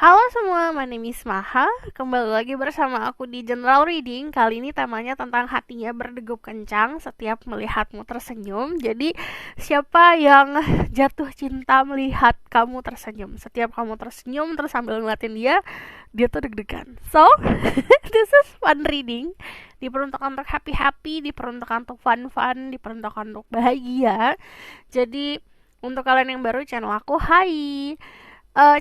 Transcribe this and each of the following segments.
Halo semua, my name is Maha. Kembali lagi bersama aku di General Reading. Kali ini temanya tentang hatinya berdegup kencang setiap melihatmu tersenyum. Jadi, siapa yang jatuh cinta melihat kamu tersenyum? Setiap kamu tersenyum terus sambil ngeliatin dia tuh deg-degan. So, this is fun reading. Diperuntukkan untuk happy-happy, diperuntukkan untuk fun-fun, diperuntukkan untuk bahagia. Jadi, untuk kalian yang baru channel aku, hai.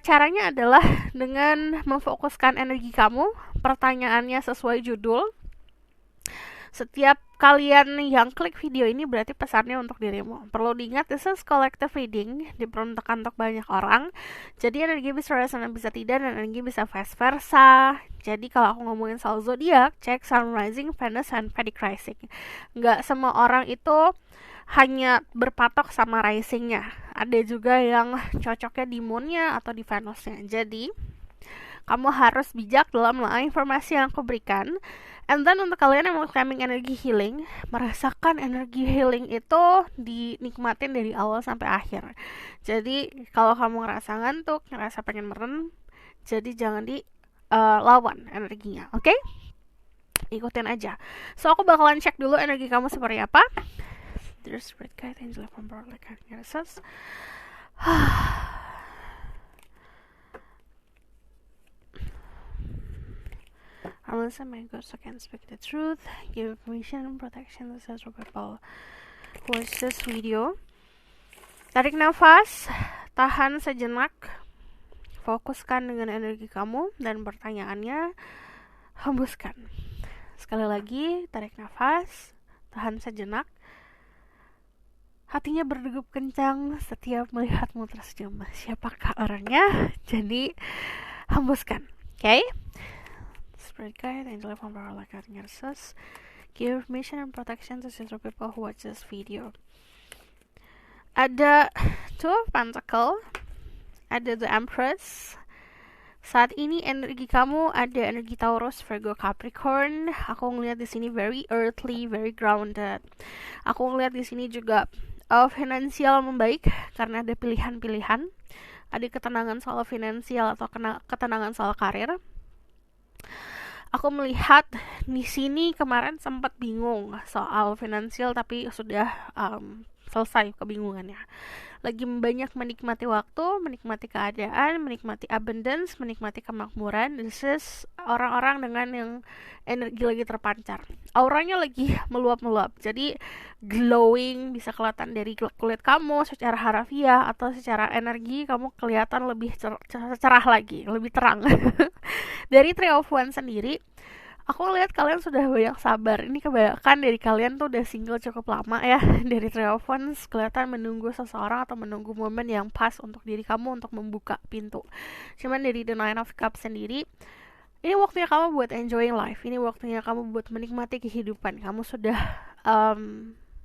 Caranya adalah dengan memfokuskan energi kamu. Pertanyaannya sesuai judul. Setiap kalian yang klik video ini berarti pesannya untuk dirimu. Perlu diingat, this is collective reading, diperuntukkan untuk banyak orang. Jadi energi bisa resonant, bisa tidak, dan energi bisa vice versa. Jadi kalau aku ngomongin soal zodiak, cek Sun Rising, Venus, and Vedic Rising. Nggak semua orang itu hanya berpatok sama risingnya. Ada juga yang cocoknya di moonnya atau di Venusnya. Jadi kamu harus bijak dalam menelaah informasi yang aku berikan. And then untuk kalian yang mau claiming energi healing, merasakan energi healing itu dinikmatin dari awal sampai akhir. Jadi kalau kamu ngerasa ngantuk, ngerasa pengen merem, jadi jangan lawan energinya, oke? Ikutin aja. So aku bakalan cek dulu energi kamu seperti apa. There's red kite, angel from Barley, Nurses. Unless my ghost can speak the truth, give permission and protection to several people who watch this video. Tarik nafas, tahan sejenak, fokuskan dengan energi kamu, dan pertanyaannya hembuskan. Sekali lagi, tarik nafas, tahan sejenak. Hatinya berdegup kencang setiap melihatmu tersenyum. Siapakah orangnya? Jadi hembuskan, okay? Spirit guide, angel from power like nurses, give mission and protection to several people who watch this video. Ada Two of Pentacles, ada The Empress. Saat ini energi kamu ada energi Taurus, Virgo, Capricorn. Aku ngeliat di sini very earthly, very grounded. Aku ngeliat di sini juga finansial membaik karena ada pilihan-pilihan. Ada ketenangan soal finansial atau ketenangan soal karir. Aku melihat di sini kemarin sempat bingung soal finansial tapi sudah selesai kebingungannya. Lagi banyak menikmati waktu, menikmati keadaan, menikmati abundance, menikmati kemakmuran. This is orang-orang dengan yang energi lagi terpancar. Auranya lagi meluap-meluap. Jadi glowing, bisa kelihatan dari kulit kamu secara harafiah atau secara energi kamu kelihatan lebih cerah lagi, lebih terang. Dari Three of Wands sendiri, aku lihat kalian sudah banyak sabar. Ini kebanyakan dari kalian tuh udah single cukup lama ya. Dari Three of Wands kelihatan menunggu seseorang atau menunggu momen yang pas untuk diri kamu untuk membuka pintu. Cuman dari The Nine of Cups sendiri, ini waktunya kamu buat enjoying life. Ini waktunya kamu buat menikmati kehidupan. Kamu sudah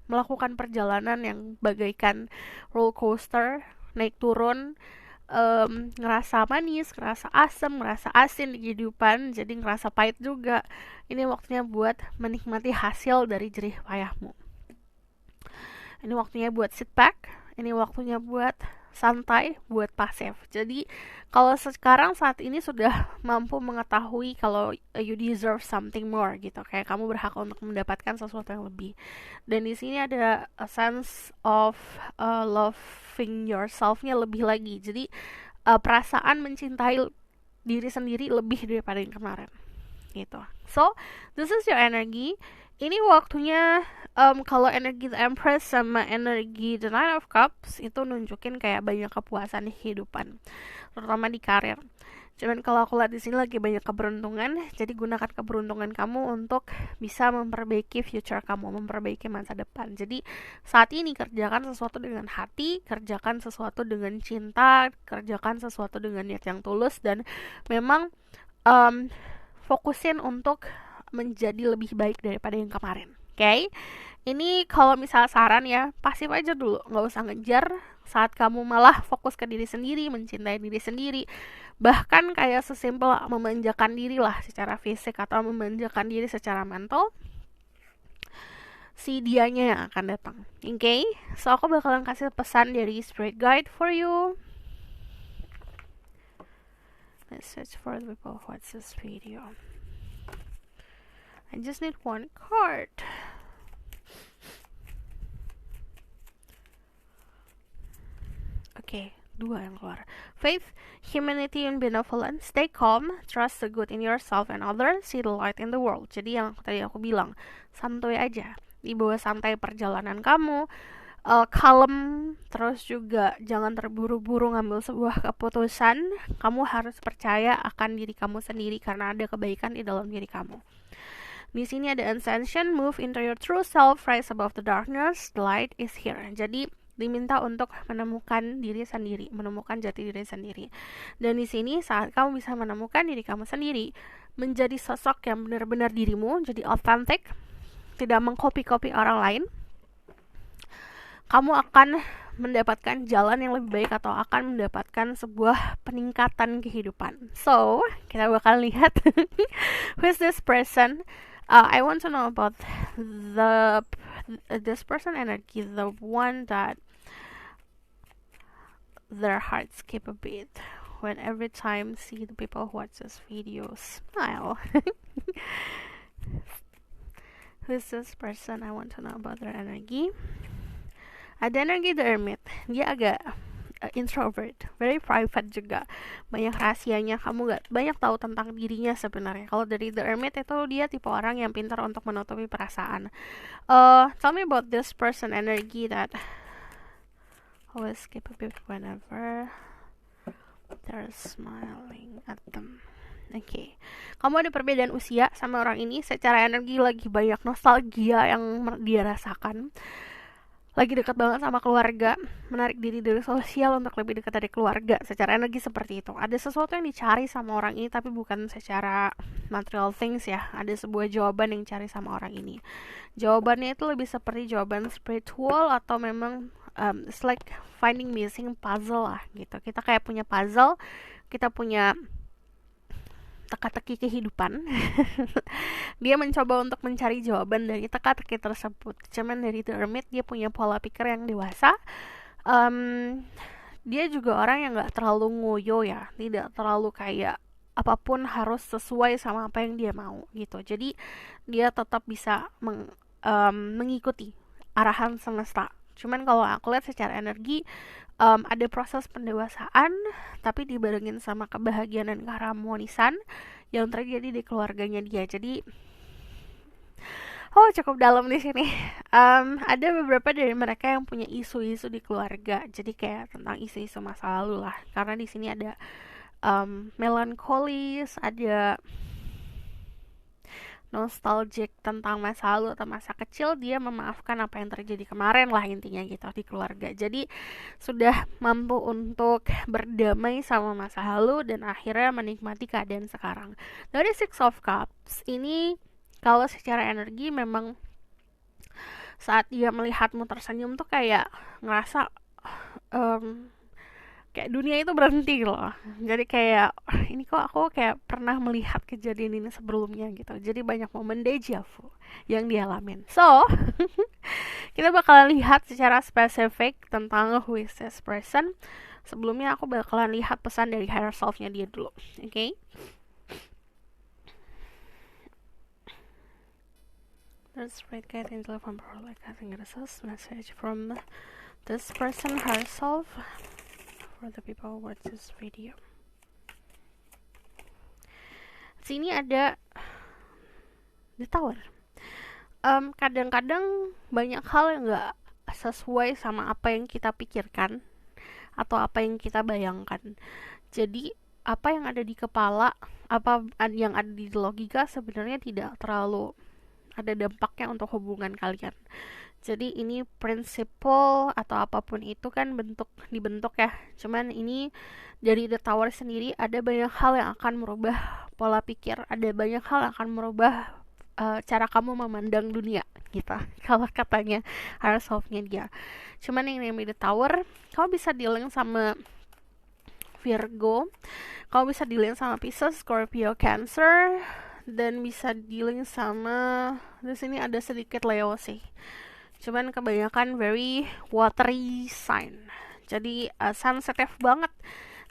melakukan perjalanan yang bagaikan roller coaster, naik turun, ngerasa manis, ngerasa asam, ngerasa asin di kehidupan, jadi ngerasa pahit juga. Ini waktunya buat menikmati hasil dari jerih payahmu. Ini waktunya buat sit back, ini waktunya buat santai, buat pasif. Jadi kalau sekarang saat ini sudah mampu mengetahui kalau you deserve something more gitu, kayak kamu berhak untuk mendapatkan sesuatu yang lebih. Dan di sini ada a sense of loving yourself-nya lebih lagi. Jadi perasaan mencintai diri sendiri lebih daripada yang kemarin gitu. So this is your energy. Ini waktunya kalau energi The Empress sama energi The Nine of Cups itu nunjukin kayak banyak kepuasan di kehidupan, terutama di karir. Cuman kalau aku lihat di sini lagi banyak keberuntungan, jadi gunakan keberuntungan kamu untuk bisa memperbaiki future kamu, memperbaiki masa depan. Jadi saat ini kerjakan sesuatu dengan hati, kerjakan sesuatu dengan cinta, kerjakan sesuatu dengan niat yang tulus, dan memang fokusin untuk menjadi lebih baik daripada yang kemarin. Okay? Ini kalau misal saran ya, pasif aja dulu, nggak usah ngejar. Saat kamu malah fokus ke diri sendiri, mencintai diri sendiri, bahkan kayak sesimpel memanjakan diri lah secara fisik atau memanjakan diri secara mental, si dianya yang akan datang. Okay? So aku bakalan kasih pesan dari Spirit Guide for you. Message for the people who watch this video. I just need one card. Okay, 2 yang keluar. Faith, humanity, and benevolence. Stay calm, trust the good in yourself and others, see the light in the world. Jadi yang tadi aku bilang, santuy aja. Dibawa santai perjalanan kamu, kalem, terus juga jangan terburu-buru ngambil sebuah keputusan. Kamu harus percaya akan diri kamu sendiri karena ada kebaikan di dalam diri kamu. Di sini ada ascension, move into your true self, rise above the darkness, the light is here. Jadi diminta untuk menemukan diri sendiri, menemukan jati diri sendiri. Dan di sini saat kamu bisa menemukan diri kamu sendiri, menjadi sosok yang benar-benar dirimu, jadi authentic, tidak mengcopy-copy orang lain, kamu akan mendapatkan jalan yang lebih baik atau akan mendapatkan sebuah peningkatan kehidupan. So, kita bakal lihat who's this person. I want to know about this person energy, the one that their hearts skip a beat when every time see the people who watch this video smile. Who's this person? I want to know about their energy. Ada energi The Hermit. Dia agak introvert, very private juga, banyak rahasianya, kamu gak banyak tahu tentang dirinya sebenarnya. Kalau dari The Hermit itu dia tipe orang yang pintar untuk menutupi perasaan. Tell me about this person energy that always skip a bit whenever they're smiling at them. Oke, kamu ada perbedaan usia sama orang ini. Secara energi lagi banyak nostalgia yang dia rasakan, lagi dekat banget sama keluarga, menarik diri dari sosial untuk lebih dekat dari keluarga. Secara energi seperti itu. Ada sesuatu yang dicari sama orang ini, tapi bukan secara material things ya. Ada sebuah jawaban yang dicari sama orang ini. Jawabannya itu lebih seperti jawaban spiritual atau memang it's like finding missing puzzle lah gitu. Kita kayak punya puzzle, kita punya teka-teki kehidupan. Dia mencoba untuk mencari jawaban dari teka-teki tersebut. Cuman dari The Hermit dia punya pola pikir yang dewasa. Dia juga orang yang gak terlalu ngoyo ya, tidak terlalu kayak apapun harus sesuai sama apa yang dia mau gitu. Jadi dia tetap bisa mengikuti arahan semesta. Cuman kalau aku lihat secara energi ada proses pendewasaan, tapi dibarengin sama kebahagiaan dan keharmonisan yang terjadi di keluarganya dia. Jadi, cukup dalam di sini. Ada beberapa dari mereka yang punya isu-isu di keluarga. Jadi kayak tentang isu-isu masa lalu lah. Karena di sini ada melankolis, ada nostalgic tentang masa lalu atau masa kecil. Dia memaafkan apa yang terjadi kemarin lah intinya gitu di keluarga. Jadi sudah mampu untuk berdamai sama masa lalu dan akhirnya menikmati keadaan sekarang. Dari Six of Cups ini, kalau secara energi memang saat dia melihatmu tersenyum tuh kayak ngerasa kayak dunia itu berhenti loh. Jadi kayak ini kok aku kayak pernah melihat kejadian ini sebelumnya gitu. Jadi banyak momen deja vu yang dialamin. So, kita bakalan lihat secara spesifik tentang who is this person. Sebelumnya aku bakalan lihat pesan dari higher self-nya dia dulu. Okay? Let's read guide in telephone power like I think it is a message from this person higher self for the people who watch this video. Sini ada The Tower. Kadang-kadang banyak hal yang gak sesuai sama apa yang kita pikirkan atau apa yang kita bayangkan. Jadi apa yang ada di kepala, apa yang ada di logika sebenarnya tidak terlalu ada dampaknya untuk hubungan kalian. Jadi ini prinsipal atau apapun itu kan dibentuk ya. Cuman ini dari The Tower sendiri ada banyak hal yang akan merubah pola pikir, ada banyak hal yang akan merubah cara kamu memandang dunia gitu. Kalau katanya higher self-nya dia. Cuman yang namanya The Tower, kamu bisa dealing sama Virgo, kamu bisa dealing sama Pisces, Scorpio, Cancer, dan bisa dealing sama di sini ada sedikit Leo sih. Cuman kebanyakan very watery sign. Jadi sensitive banget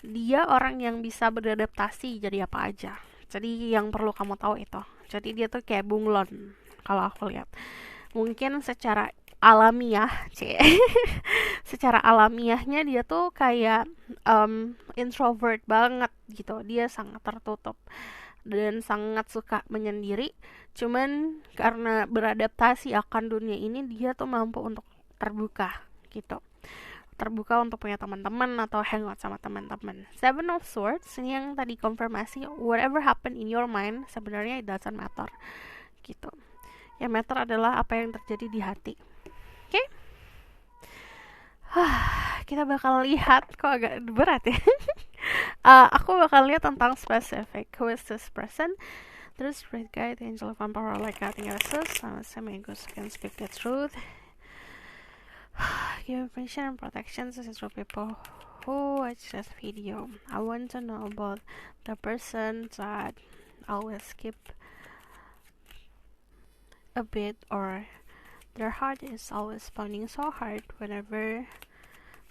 dia orang yang bisa beradaptasi jadi apa aja. Jadi yang perlu kamu tahu itu. Jadi dia tuh kayak bunglon kalau aku lihat. Mungkin secara alamiah, secara alamiahnya dia tuh kayak introvert banget gitu. Dia sangat tertutup dan sangat suka menyendiri. Cuman karena beradaptasi akan dunia ini, dia tuh mampu untuk terbuka gitu. Terbuka untuk punya teman-teman atau hangout sama teman-teman. Seven of Swords ini yang tadi konfirmasi, whatever happen in your mind sebenarnya it doesn't matter gitu. Yang matter adalah apa yang terjadi di hati. Oke? Kita bakal lihat, kok agak berat ya. Aku bakal lihat tentang specific, who is this person. Terus Spirit Guide, Angel of Power, like Guiding Us, some angels can speak the truth. Give information and protection to these people who watch this video. I want to know about the person that always skip a bit, or their heart is always pounding so hard whenever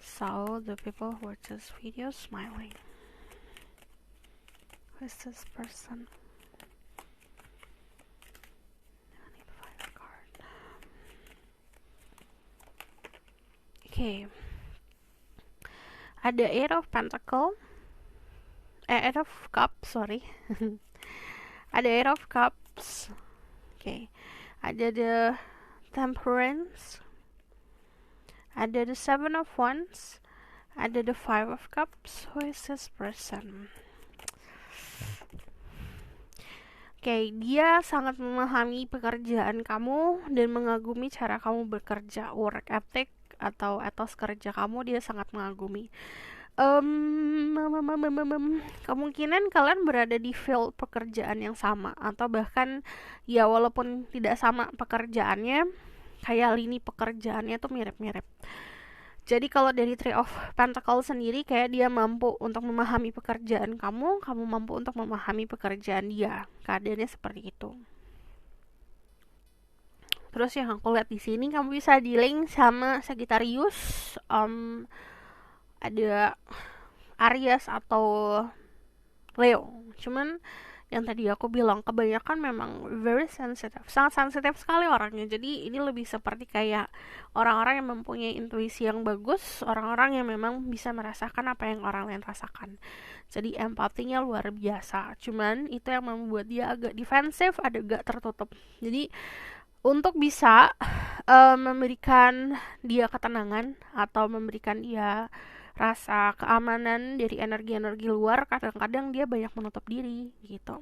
saw the people who watch this video smiling. Who is this person? I need to find a card. Okay. Ada Eight of Pentacle. Eight of Cups, sorry. Ada Eight of Cups. Okay. Ada the Temperance. Ada the Seven of Wands. Ada the Five of Cups. Who is this person? Okay, dia sangat memahami pekerjaan kamu dan mengagumi cara kamu bekerja, work ethic atau etos kerja kamu dia sangat mengagumi. Kemungkinan kalian berada di field pekerjaan yang sama, atau bahkan ya walaupun tidak sama pekerjaannya, kayak lini pekerjaannya tuh mirip-mirip. Jadi kalau dari Three of Pentacles sendiri, kayak dia mampu untuk memahami pekerjaan kamu mampu untuk memahami pekerjaan dia. Keadaannya seperti itu. Terus yang aku lihat di sini, kamu bisa dealing sama Sagittarius, ada Aries atau Leo. Cuman yang tadi aku bilang, kebanyakan memang very sensitive, sangat sensitif sekali orangnya. Jadi ini lebih seperti kayak orang-orang yang mempunyai intuisi yang bagus, orang-orang yang memang bisa merasakan apa yang orang lain rasakan. Jadi empatinya luar biasa. Cuman itu yang membuat dia agak defensif, agak tertutup. Jadi untuk bisa memberikan dia ketenangan atau memberikan dia rasa keamanan dari energi-energi luar, kadang-kadang dia banyak menutup diri gitu.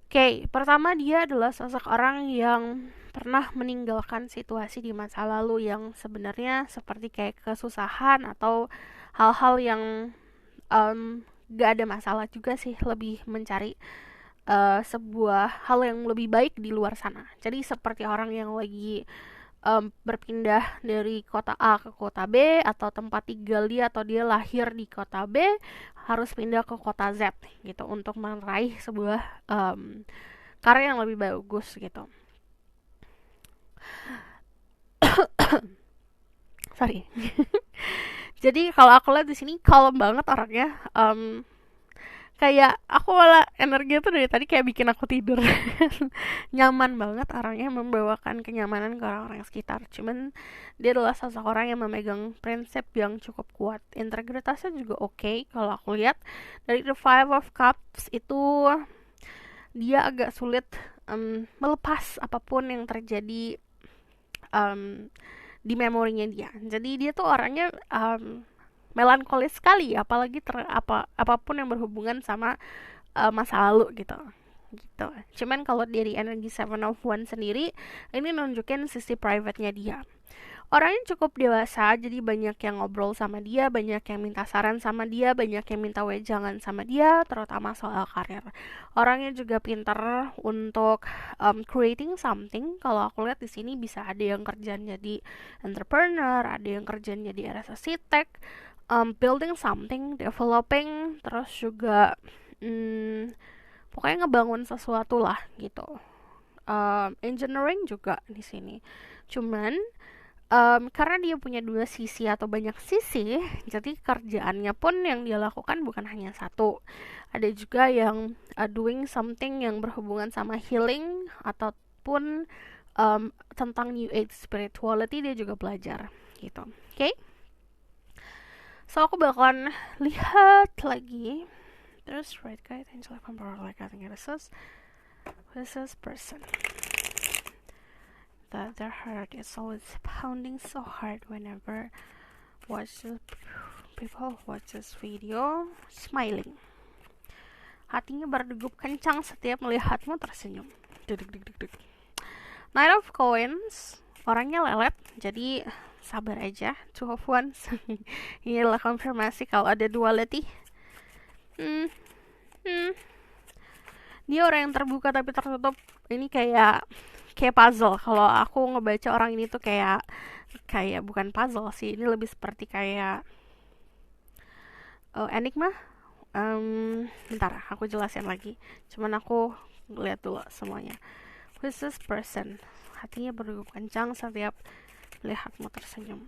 Oke, pertama dia adalah sosok orang yang pernah meninggalkan situasi di masa lalu yang sebenarnya seperti kayak kesusahan atau hal-hal yang gak ada masalah juga sih, lebih mencari sebuah hal yang lebih baik di luar sana. Jadi seperti orang yang lagi berpindah dari kota A ke kota B, atau tempat tinggal dia, atau dia lahir di kota B harus pindah ke kota Z gitu untuk meraih sebuah karya yang lebih bagus gitu. Sorry. Jadi kalau aku lihat di sini calm banget orangnya. Kayak aku malah energinya tuh dari tadi kayak bikin aku tidur. Nyaman banget orangnya, membawakan kenyamanan ke orang-orang sekitar. Cuman dia adalah sosok orang yang memegang prinsip yang cukup kuat. Integritasnya juga oke. Kalau aku lihat dari the Five of Cups itu, dia agak sulit melepas apapun yang terjadi di memorinya dia. Jadi dia tuh orangnya melankolis sekali, apalagi apapun yang berhubungan sama masa lalu gitu. Cuman kalau dari energi Seven of Wands sendiri, ini nunjukin sisi private-nya dia. Orangnya cukup dewasa, jadi banyak yang ngobrol sama dia, banyak yang minta saran sama dia, banyak yang minta wejangan sama dia, terutama soal karir. Orangnya juga pintar untuk creating something. Kalau aku lihat di sini bisa ada yang kerjaan jadi entrepreneur, ada yang kerjaan jadi arsitek, building something, developing, terus juga pokoknya ngebangun sesuatu lah gitu. Engineering juga di sini. Cuman Karena dia punya dua sisi atau banyak sisi, jadi kerjaannya pun yang dia lakukan bukan hanya satu. Ada juga yang doing something yang berhubungan sama healing ataupun tentang New Age spirituality dia juga belajar gitu. Oke? So aku bakalan lihat lagi. Terus right guy, angel emperor like I think this person. That their heart is always pounding so hard whenever people watch this video, smiling. Hatinya berdegup kencang setiap melihatmu tersenyum. Duduk. Knight of Coins, orangnya lelet, jadi sabar aja. Two of Wands, ini adalah konfirmasi kalau ada duality. Dia orang yang terbuka tapi tertutup. Ini kayak puzzle. Kalau aku ngebaca orang ini tuh kayak bukan puzzle sih, ini lebih seperti kayak enigma. Bentar, aku jelasin lagi. Cuman aku lihat dulu semuanya. Who's this person? Hatinya berdegup kencang setiap melihatmu tersenyum.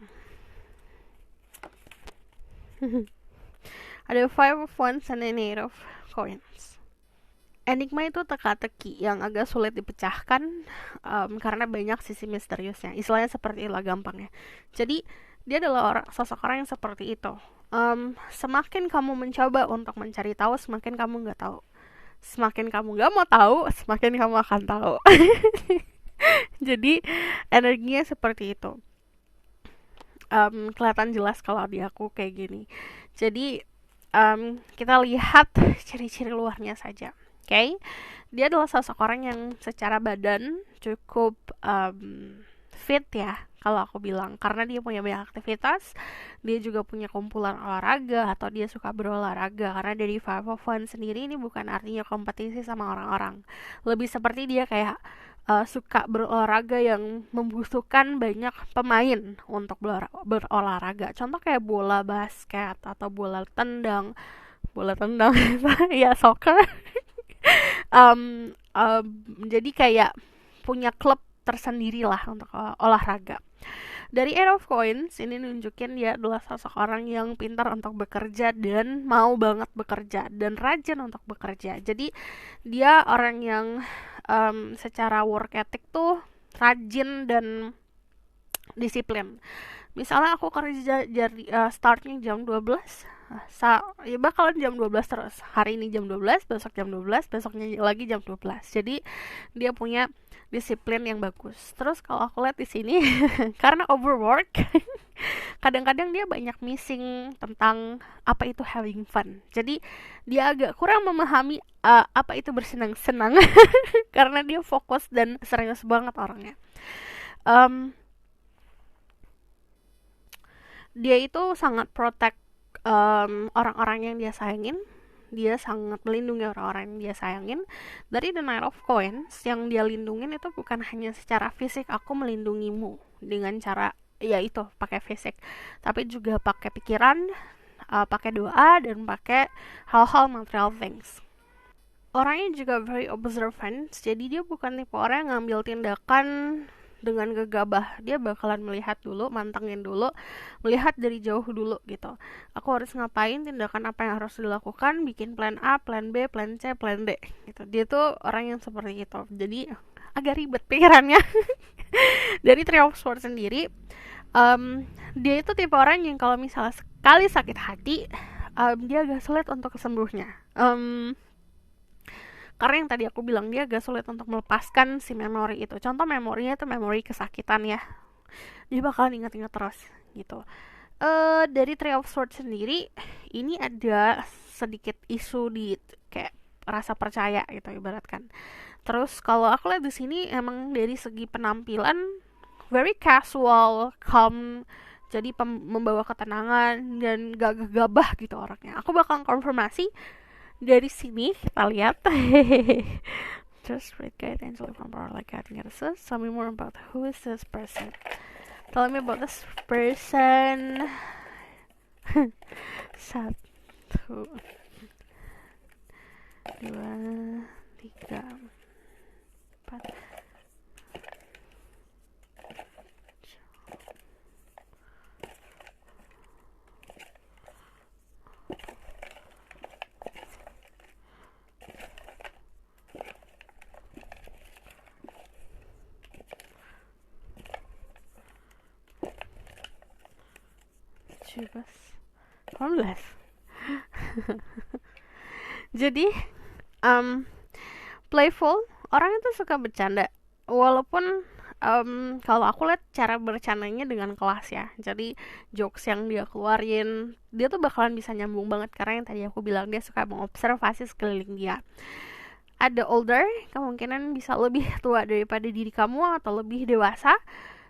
Ada Five of Wands and an Eight of Coins. Enigma itu teka-teki yang agak sulit dipecahkan karena banyak sisi misteriusnya. Istilahnya seperti itulah gampangnya. Jadi dia adalah sosok orang yang seperti itu. Semakin kamu mencoba untuk mencari tahu, semakin kamu nggak tahu. Semakin kamu nggak mau tahu, semakin kamu akan tahu. Jadi energinya seperti itu. Kelihatan jelas kalau di aku kayak gini. Jadi kita lihat ciri-ciri luarnya saja. Okay? Dia adalah sosok orang yang secara badan cukup fit ya, kalau aku bilang, karena dia punya banyak aktivitas. Dia juga punya kumpulan olahraga atau dia suka berolahraga, karena dari Five of Wands sendiri ini bukan artinya kompetisi sama orang-orang, lebih seperti dia kayak suka berolahraga yang membutuhkan banyak pemain untuk berolahraga. Contoh kayak bola basket atau bola tendang ya soccer. Jadi kayak punya klub tersendiri lah untuk olahraga. Dari Eight of Coins ini nunjukin dia adalah sosok orang yang pintar untuk bekerja dan mau banget bekerja dan rajin untuk bekerja. Jadi dia orang yang secara work ethic tuh rajin dan disiplin. Misalnya aku kerja startnya jam 12, ya bakalan jam 12 terus. Hari ini jam 12, besok jam 12, besoknya lagi jam 12. Jadi dia punya disiplin yang bagus. Terus kalau aku lihat di sini karena overwork, kadang-kadang dia banyak missing tentang apa itu having fun. Jadi dia agak kurang memahami apa itu bersenang-senang karena dia fokus dan serius banget orangnya. Dia itu sangat protect orang-orang yang dia sayangin. Dia sangat melindungi orang-orang yang dia sayangin. Dari The Knight of Coins, yang dia lindungin itu bukan hanya secara fisik, aku melindungimu dengan cara ya itu pakai fisik, tapi juga pakai pikiran, pakai doa, dan pakai hal-hal material things. Orangnya juga very observant, jadi dia bukan tipe orang yang ngambil tindakan dengan gegabah. Dia bakalan melihat dulu, mantengin dulu, melihat dari jauh dulu gitu. Aku harus ngapain, tindakan apa yang harus dilakukan, bikin plan A, plan B, plan C, plan D gitu. Dia tuh orang yang seperti itu. Jadi agak ribet pikirannya. Dari Three of Swords sendiri, dia itu tipe orang yang kalau misalnya sekali sakit hati, dia agak sulit untuk sembuhnya. Karena yang tadi aku bilang, dia agak sulit untuk melepaskan si memori itu. Contoh memorinya itu memori kesakitan ya, dia bakalan ingat-ingat terus gitu. Dari Three of Swords sendiri, ini ada sedikit isu di kayak rasa percaya gitu ibaratkan. Terus kalau aku lihat di sini emang dari segi penampilan very casual, calm, jadi membawa ketenangan dan gak gegabah gitu orangnya. Aku bakal konfirmasi dari sini, kita lihat. Just read guide angel from power like guiding us. Tell me more about who is this person. Tell me about this person. 1, 2, 3, 4, 18. Jadi playful, orang itu suka bercanda. Walaupun kalau aku lihat cara bercandanya dengan kelas ya. Jadi jokes yang dia keluarin, dia tuh bakalan bisa nyambung banget karena yang tadi aku bilang dia suka mengobservasi sekeliling dia. Ada older, kemungkinan bisa lebih tua daripada diri kamu atau lebih dewasa.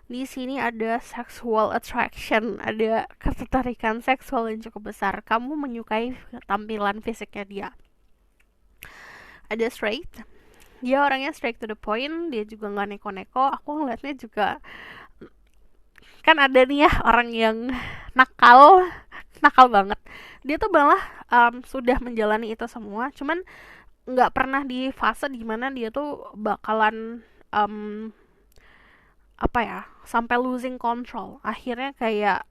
Di sini ada sexual attraction, ada ketertarikan seksual yang cukup besar. Kamu menyukai tampilan fisiknya dia. Ada straight, dia orangnya straight to the point, dia juga nggak neko-neko. Aku ngeliatnya juga kan ada nih ya orang yang nakal banget. Dia tuh malah sudah menjalani itu semua, cuman nggak pernah di fase dimana dia tuh bakalan sampai losing control. Akhirnya kayak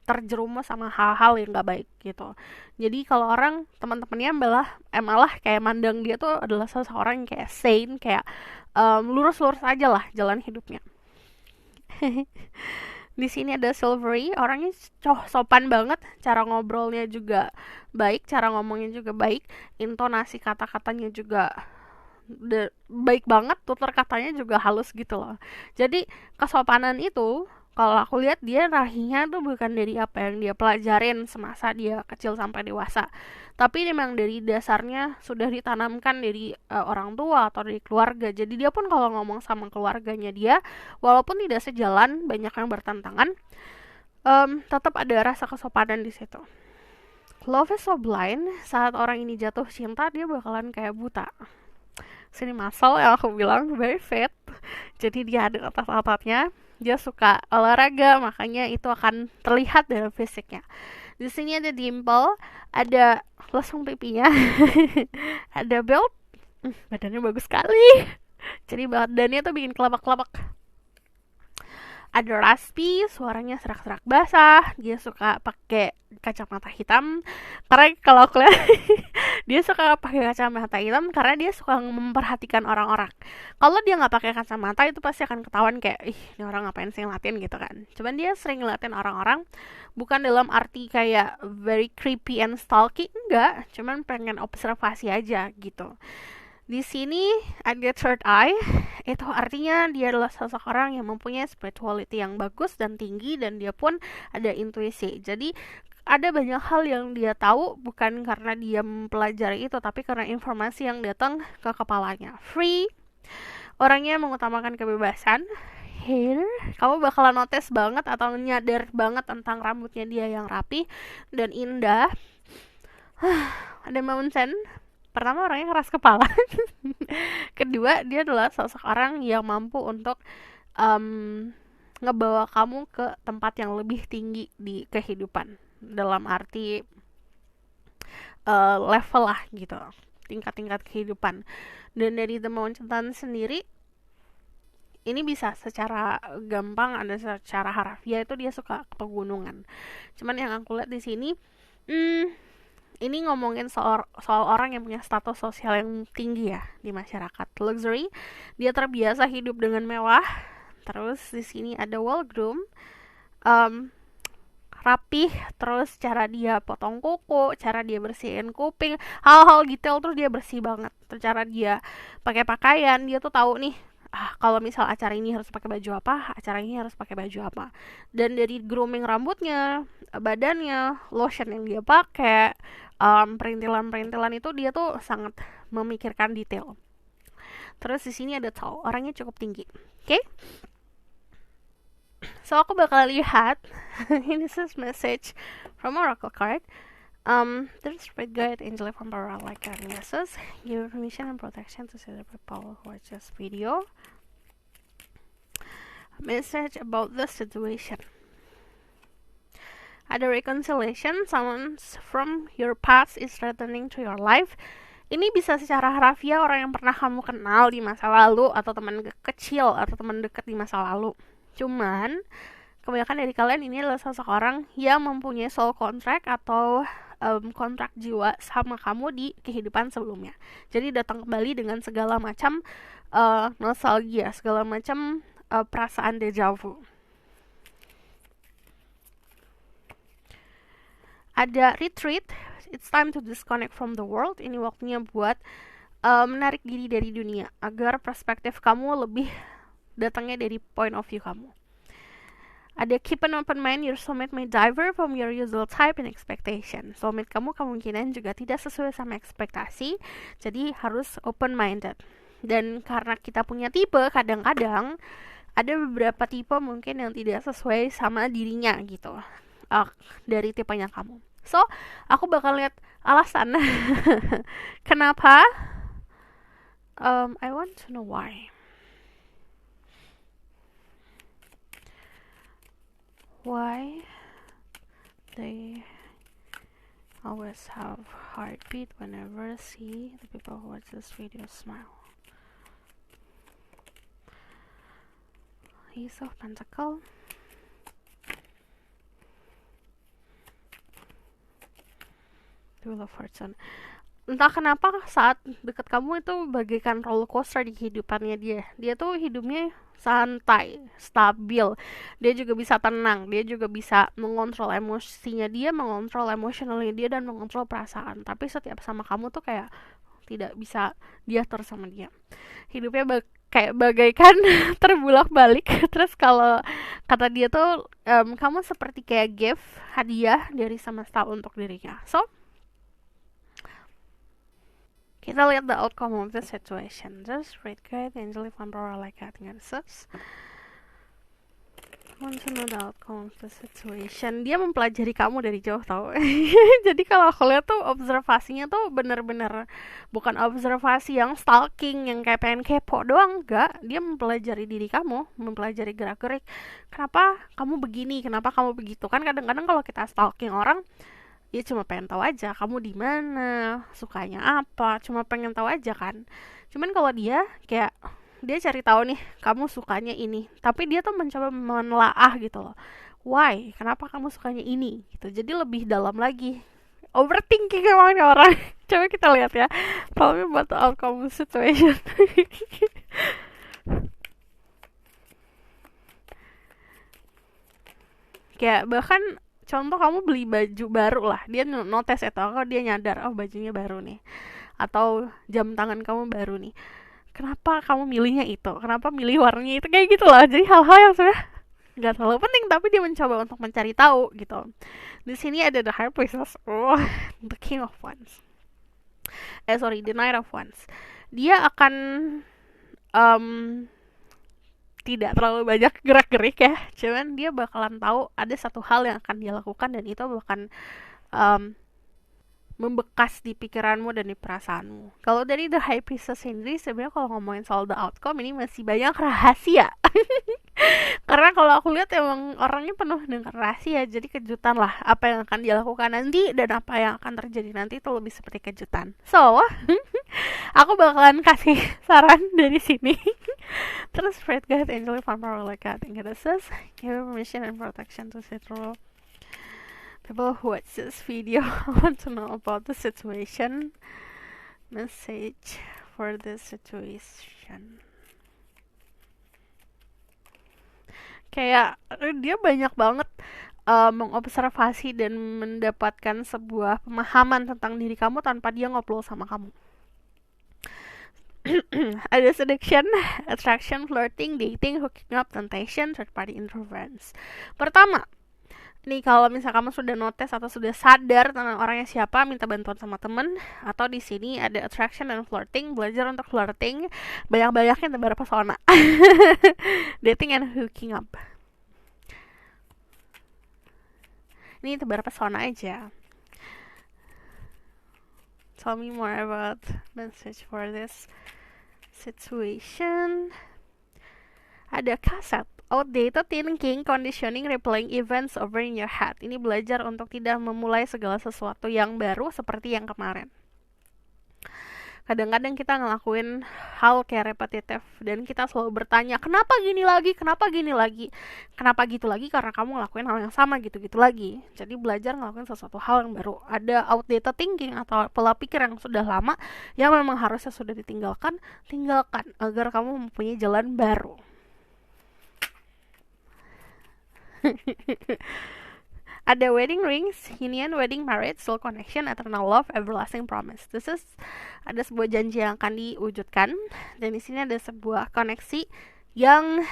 terjerumus sama hal-hal yang gak baik gitu. Jadi kalau orang teman-temannya malah kayak mandang dia tuh adalah seseorang yang kayak sane, kayak lurus-lurus aja lah jalan hidupnya. Di sini ada silvery, orangnya sopan banget, cara ngobrolnya juga baik, cara ngomongnya juga baik, intonasi kata-katanya juga baik banget, tutur katanya juga halus gitu loh. Jadi kesopanan itu kalau aku lihat dia rahinya tuh bukan dari apa yang dia pelajarin semasa dia kecil sampai dewasa, tapi memang dari dasarnya sudah ditanamkan dari orang tua atau dari keluarga. Jadi dia pun kalau ngomong sama keluarganya dia, walaupun tidak sejalan, banyak yang bertentangan, tetap ada rasa kesopanan di situ. Love is so blind, saat orang ini jatuh cinta dia bakalan kayak buta. Sini muscle yang aku bilang very fit, jadi dia ada otot-ototnya, dia suka olahraga, makanya itu akan terlihat dalam fisiknya. Di sini ada dimple, ada lesung pipinya, ada belt, badannya bagus sekali, jadi badannya tuh bikin kelabak-kelabak. Ada raspy, suaranya serak-serak basah, dia suka pakai kacamata hitam, karena kalau aku lihat dia suka pakai kacamata hitam karena dia suka memperhatikan orang-orang. Kalau dia nggak pakai kacamata itu pasti akan ketahuan kayak, ini orang ngapain sih ngeliatin gitu kan. Cuman dia sering ngeliatin orang-orang, bukan dalam arti kayak very creepy and stalky, enggak, cuman pengen observasi aja gitu. Di sini ada third eye, itu artinya dia adalah seseorang yang mempunyai spirituality yang bagus dan tinggi, dan dia pun ada intuisi. Jadi ada banyak hal yang dia tahu bukan karena dia mempelajari itu, tapi karena informasi yang datang ke kepalanya. Free, orangnya mengutamakan kebebasan. Hair, kamu bakalan notice banget atau nyadar banget tentang rambutnya dia yang rapi dan indah. Ada mountain, pertama orangnya keras kepala. Kedua, dia adalah seseorang yang mampu untuk ngebawa kamu ke tempat yang lebih tinggi di kehidupan, dalam arti level lah gitu, tingkat-tingkat kehidupan. Dan dari The Mountain sendiri, ini bisa secara gampang, ada secara harafiah itu dia suka pegunungan. Cuman yang aku lihat di sini, ini ngomongin soal orang yang punya status sosial yang tinggi ya di masyarakat. Luxury, dia terbiasa hidup dengan mewah. Terus di sini ada well groomed, rapih, terus cara dia potong kuku, cara dia bersihin kuping, hal-hal detail terus dia bersih banget. Terus cara dia pakai pakaian, dia tuh tahu nih, kalau misal acara ini harus pakai baju apa, acara ini harus pakai baju apa. Dan dari grooming rambutnya, badannya, lotion yang dia pakai, perintilan-perintilan itu dia tuh sangat memikirkan detail. Terus di sini ada tall, orangnya cukup tinggi. Oke? So aku bakal lihat this is message from Oracle card. There's spirit guide, angel from Barra, like messages, give permission and protection to see the people who watch this video. Message about the situation. Ada reconciliation, someone from your past is returning to your life. Ini bisa secara harafiah orang yang pernah kamu kenal di masa lalu, atau teman kecil atau teman dekat di masa lalu. Cuman kebanyakan dari kalian ini adalah seseorang yang mempunyai soul contract atau kontrak jiwa sama kamu di kehidupan sebelumnya. Jadi datang kembali dengan segala macam nostalgia, segala macam perasaan deja vu. Ada retreat, it's time to disconnect from the world. Ini waktunya buat menarik diri dari dunia agar perspektif kamu lebih datangnya dari point of view kamu. Ada keep an open mind, your soulmate may differ from your usual type and expectation. Soulmate kamu kemungkinan juga tidak sesuai sama ekspektasi, jadi harus open minded. Dan karena kita punya tipe, kadang-kadang ada beberapa tipe mungkin yang tidak sesuai sama dirinya gitu, dari tipenya kamu. So, aku bakal lihat alasan kenapa. I want to know why. Why they always have heartbeat whenever see the people who watch this video smile. Ace of Pentacle, Wheel of Fortune. Entah kenapa saat dekat kamu itu bagaikan roller coaster di kehidupannya dia. Dia tuh hidupnya santai, stabil. Dia juga bisa tenang, dia juga bisa mengontrol emosinya dia, mengontrol emosionalnya dia, dan mengontrol perasaan. Tapi setiap sama kamu tuh kayak tidak bisa diatur sama dia. Hidupnya kayak bagaikan terbulak-balik. Terus kalau kata dia tuh kamu seperti kayak gift, hadiah dari semesta untuk dirinya. So, kita lihat the outcome of the situation. Just read guide, angel, emperor, like that, goddesses. Want to know the outcome of the situation. Dia mempelajari kamu dari jauh tau. Jadi kalau aku lihat tuh observasinya tuh bener-bener bukan observasi yang stalking, yang kayak pengen kepo doang, enggak. Dia mempelajari diri kamu, mempelajari gerak-gerik. Kenapa kamu begini, kenapa kamu begitu. Kan kadang-kadang kalau kita stalking orang, dia cuma pengen tahu aja kamu di mana, sukanya apa, cuma pengen tahu aja kan. Cuman kalau dia kayak dia cari tahu nih kamu sukanya ini, tapi dia tuh mencoba menelaah gitu loh. Why? Kenapa kamu sukanya ini? Gitu. Jadi lebih dalam lagi. Overthinking emang nih orang. Coba kita lihat ya. Probably about the outcome situation. Kayak bahkan contoh kamu beli baju baru lah, dia notice itu, kalau dia nyadar, oh bajunya baru nih, atau jam tangan kamu baru nih, kenapa kamu milihnya itu, kenapa milih warnanya itu, kayak gitu loh. Jadi hal-hal yang sudah nggak terlalu penting, tapi dia mencoba untuk mencari tahu gitu. Di sini ada the High Priestess, the King of Wands, the Knight of Wands. Dia akan tidak terlalu banyak gerak-gerik ya, cuman dia bakalan tahu ada satu hal yang akan dia lakukan, dan itu bahkan membekas di pikiranmu dan di perasaanmu. Kalau dari The High Priestess sendiri, sebenarnya kalau ngomongin soal the outcome ini masih banyak rahasia. Karena kalau aku lihat emang orangnya penuh dengan rahasia, jadi kejutan lah apa yang akan dia lakukan nanti dan apa yang akan terjadi nanti itu lebih seperti kejutan. So, aku bakalan kasih saran dari sini. Terus spread guide, angel, power like that, and goddesses, give permission and protection to sit through. People who watch this video want to know about the situation. Message for this situation. Kayak dia banyak banget mengobservasi dan mendapatkan sebuah pemahaman tentang diri kamu tanpa dia ngobrol sama kamu. Ada seduction, attraction, flirting, dating, hooking up, temptation, third party interference. Pertama, nih kalau misalnya kamu sudah notice atau sudah sadar tentang orangnya siapa, minta bantuan sama temen. Atau di sini ada attraction dan flirting, belajar untuk flirting, banyak-banyaknya tebar pesona. Dating and hooking up. Ini tebar pesona aja. Tell me more about message for this situation. Ada kaset, outdated thinking, conditioning, replaying events over in your head. Ini belajar untuk tidak memulai segala sesuatu yang baru seperti yang kemarin. Kadang-kadang kita ngelakuin hal kayak repetitif dan kita selalu bertanya, kenapa gini lagi, kenapa gini lagi, kenapa gitu lagi, karena kamu ngelakuin hal yang sama gitu-gitu lagi. Jadi belajar ngelakuin sesuatu hal yang baru. Ada outdated thinking atau pola pikir yang sudah lama yang memang harusnya sudah ditinggalkan, tinggalkan agar kamu mempunyai jalan baru. Ada wedding rings, union, wedding, marriage, soul connection, eternal love, everlasting promise. Ada sebuah janji yang akan diwujudkan, dan di sini ada sebuah koneksi yang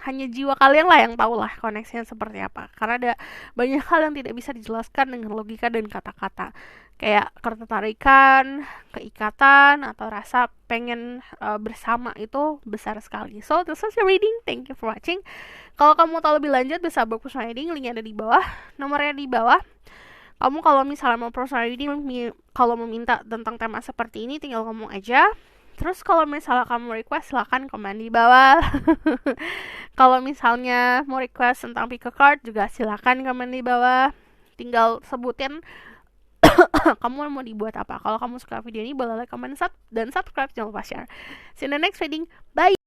hanya jiwa kalian lah yang tahu lah koneksinya seperti apa. Karena ada banyak hal yang tidak bisa dijelaskan dengan logika dan kata-kata. Kayak ketertarikan, keikatan, atau rasa pengen bersama itu besar sekali. So, this is your reading. Thank you for watching. Kalau kamu tahu lebih lanjut bisa book personal reading, linknya ada di bawah, nomornya di bawah. Kamu kalau misalnya mau personal reading, kalau mau minta tentang tema seperti ini, tinggal ngomong aja. Terus kalau misalnya kamu request, silahkan komen di bawah. Kalau misalnya mau request tentang pick a card, juga silahkan komen di bawah. Tinggal sebutin kamu mau dibuat apa. Kalau kamu suka video ini, boleh like, comment, dan subscribe. Jangan lupa share. See you in the next reading. Bye!